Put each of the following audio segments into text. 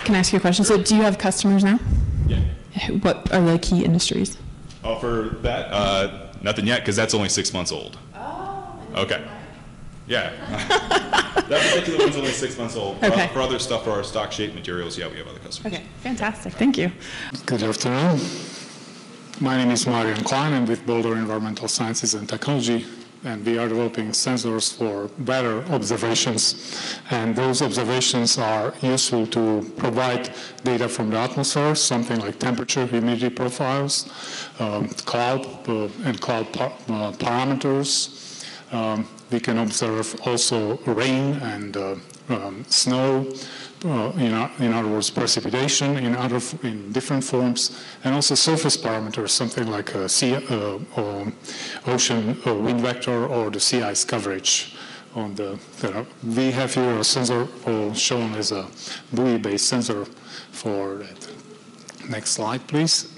Can I ask you a question? So do you have customers now? Yeah. What are the key industries? Oh, for that, nothing yet, because that's only 6 months old. Oh. Okay. Yeah. That particular one's only 6 months old. Okay. For other stuff, for our stock shape materials, yeah, we have other customers. Okay, fantastic. Thank you. Good afternoon. My name is Marian Klein. I'm with Boulder Environmental Sciences and Technology, and we are developing sensors for weather observations. And those observations are useful to provide data from the atmosphere, something like temperature, humidity profiles, cloud and cloud parameters. We can observe also rain and snow, in other words, precipitation in different forms, and also surface parameters, something like ocean wind vector or the sea ice coverage. We have here a sensor shown as a buoy-based sensor for that. Next slide, please.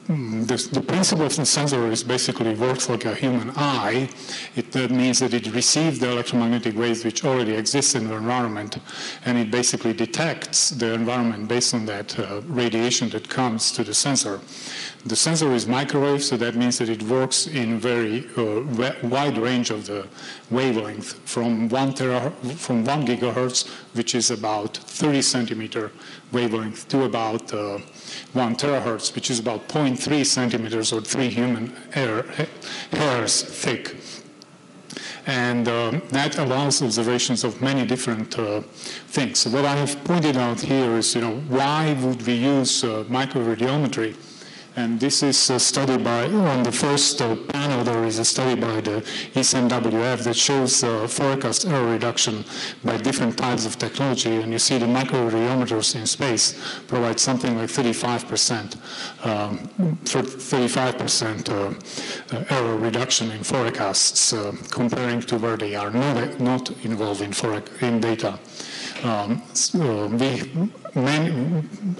The principle of the sensor is basically works like a human eye. That means that it receives the electromagnetic waves which already exist in the environment, and it basically detects the environment based on that radiation that comes to the sensor. The sensor is microwave, so that means that it works in very wide range of the wavelength from 1 gigahertz, which is about 30 centimeter wavelength, to about 1 terahertz, which is about 0.3 centimeters or 3 human hairs thick. And that allows observations of many different things. So what I have pointed out here is, why would we use microradiometry? And this is a study on the first panel, there is a study by the ECMWF that shows forecast error reduction by different types of technology. And you see the microradiometers in space provide something like 35% error reduction in forecasts, comparing to where they are not involved in data.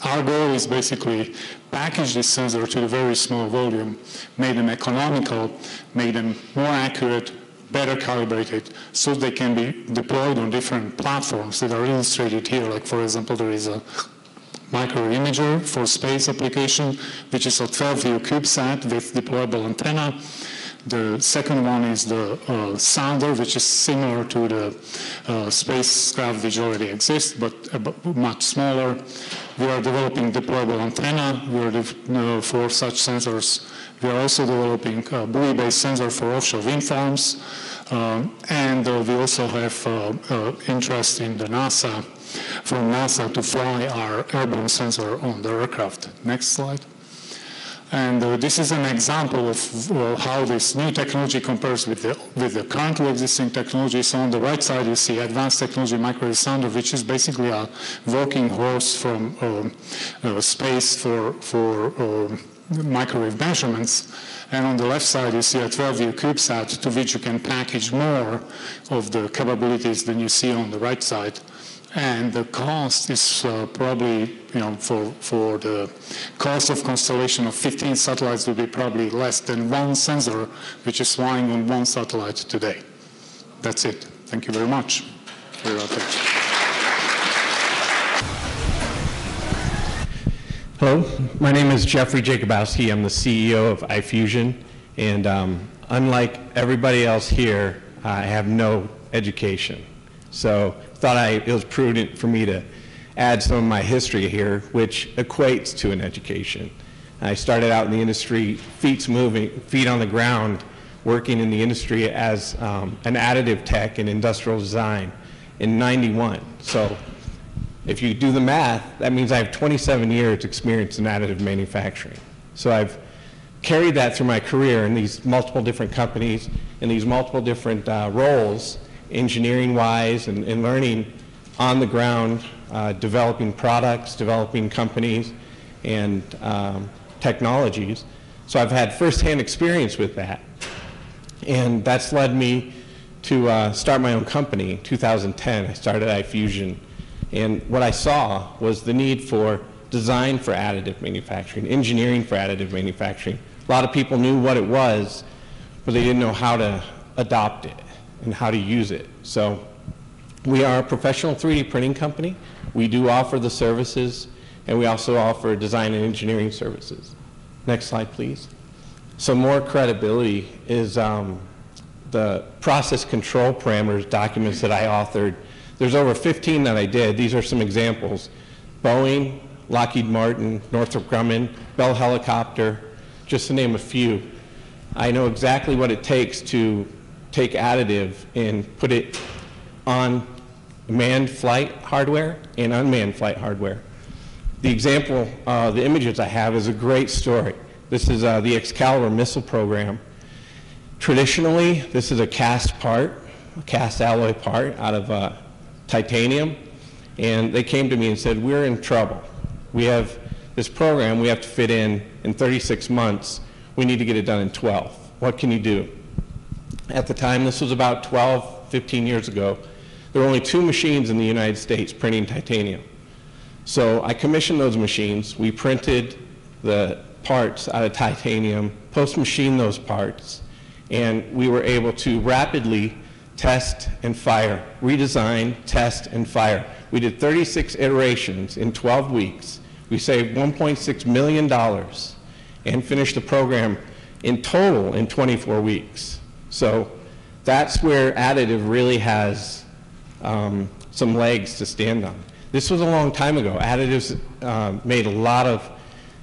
Our goal is basically package this sensor to a very small volume, make them economical, make them more accurate, better calibrated, so they can be deployed on different platforms that are illustrated here. Like, for example, there is a micro-imager for space application, which is a 12-view CubeSat with deployable antenna. The second one is the sounder, which is similar to the spacecraft which already exists, but much smaller. We are developing deployable antenna for such sensors. We are also developing a buoy-based sensor for offshore wind farms. And we also have interest in the from NASA to fly our airborne sensor on the aircraft. Next slide. And this is an example of how this new technology compares with the currently existing technology. So on the right side, you see advanced technology microwave sounder, which is basically a walking horse from space for microwave measurements. And on the left side, you see a 12-view CubeSat to which you can package more of the capabilities than you see on the right side. And the cost is probably, for the cost of constellation of 15 satellites will be probably less than one sensor, which is flying on one satellite today. That's it. Thank you very much for your attention. Hello, my name is Jeffrey Jacobowski. I'm the CEO of iFusion, and unlike everybody else here, I have no education. So thought it was prudent for me to add some of my history here, which equates to an education. I started out in the industry, feet on the ground, working in the industry as an additive tech in industrial design in '91. So if you do the math, that means I have 27 years experience in additive manufacturing. So I've carried that through my career in these multiple different companies, in these multiple different roles, engineering-wise and learning on the ground, developing products, developing companies, and technologies. So I've had firsthand experience with that. And that's led me to start my own company in 2010. I started iFusion. And what I saw was the need for design for additive manufacturing, engineering for additive manufacturing. A lot of people knew what it was, but they didn't know how to adopt it and how to use it. So We are a professional 3D printing company. We do offer the services, and we also offer design and engineering services. Next slide, please. Some more credibility is the process control parameters documents that I authored. There's over 15 that I did. These are some examples. Boeing, Lockheed Martin, Northrop Grumman, Bell Helicopter, just to name a few. I know exactly what it takes to take additive and put it on manned flight hardware and unmanned flight hardware. The example, the images I have is a great story. This is the Excalibur missile program. Traditionally, this is a cast part, a cast alloy part out of titanium, and they came to me and said, we're in trouble. We have this program we have to fit in 36 months. We need to get it done in 12. What can you do? At the time, this was about 12, 15 years ago, there were only 2 machines in the United States printing titanium. So I commissioned those machines. We printed the parts out of titanium, post-machined those parts, and we were able to rapidly test and fire, redesign, test, and fire. We did 36 iterations in 12 weeks. We saved $1.6 million and finished the program in total in 24 weeks. So that's where additive really has some legs to stand on. This was a long time ago. Additives made a lot of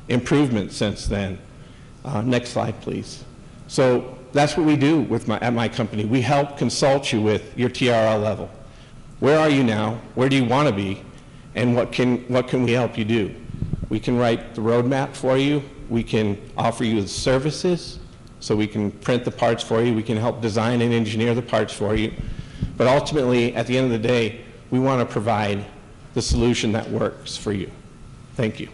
improvements since then. Next slide, please. So that's what we do at my company. We help consult you with your TRL level. Where are you now? Where do you want to be? And what can we help you do? We can write the roadmap for you. We can offer you the services, so we can print the parts for you. We can help design and engineer the parts for you. But ultimately, at the end of the day, we want to provide the solution that works for you. Thank you.